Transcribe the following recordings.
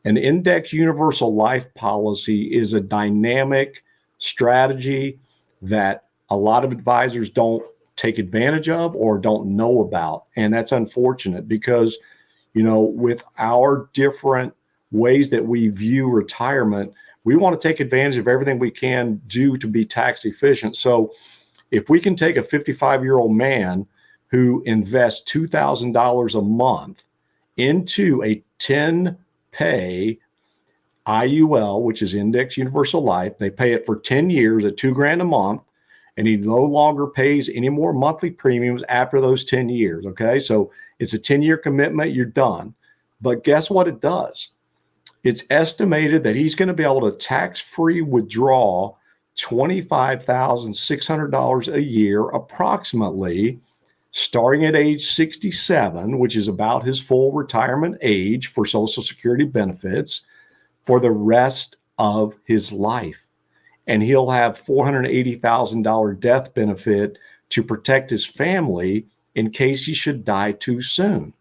An index universal life policy is a dynamic strategy that a lot of advisors don't take advantage of or don't know about. And that's unfortunate because, with our different ways that we view retirement, we want to take advantage of everything we can do to be tax efficient. So if we can take a 55-year-old man who invests $2,000 a month into a 10-pay IUL, which is Index Universal Life, they pay it for 10 years at $2,000 a month, and he no longer pays any more monthly premiums after those 10 years. Okay, so it's a 10-year commitment, you're done. But guess what it does? It's estimated that he's going to be able to tax-free withdraw $25,600 a year, approximately, starting at age 67, which is about his full retirement age for Social Security benefits, for the rest of his life. And he'll have $480,000 death benefit to protect his family in case he should die too soon.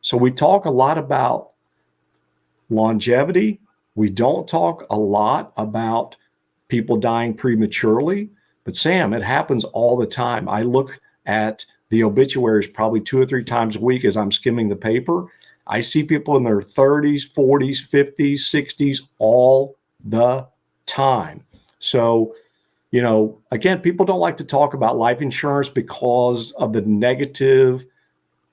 So we talk a lot about longevity. We don't talk a lot about people dying prematurely, but Sam, it happens all the time. I look at the obituaries probably 2 or 3 times a week as I'm skimming the paper. I see people in their 30s, 40s, 50s, 60s all the time. So, again, people don't like to talk about life insurance because of the negative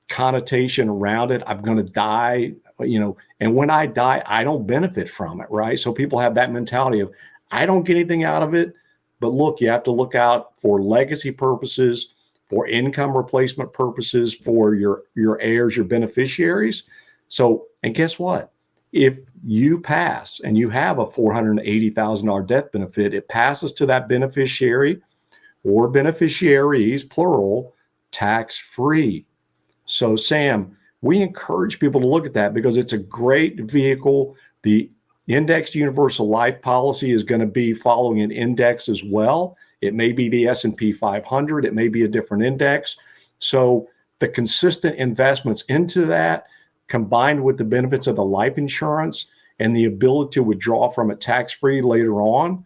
connotation around it. I'm going to die, and when I die, I don't benefit from it, right? So people have that mentality of, I don't get anything out of it. But look, you have to look out for legacy purposes, for income replacement purposes, for your heirs, your beneficiaries. So, and guess what? If you pass and you have a $480,000 death benefit, it passes to that beneficiary or beneficiaries, plural, tax-free. So, Sam, we encourage people to look at that because it's a great vehicle. The Indexed Universal Life policy is going to be following an index as well. It may be the S&P 500. It may be a different index. So the consistent investments into that, combined with the benefits of the life insurance and the ability to withdraw from it tax-free later on,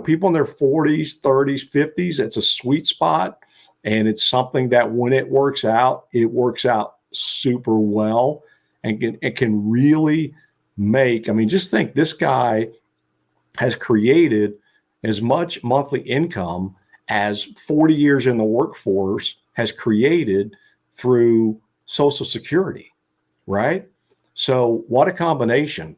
people in their 40s, 30s, 50s, it's a sweet spot. And it's something that when it works out super well, and it can really make, just think, this guy has created as much monthly income as 40 years in the workforce has created through Social Security, right? So what a combination.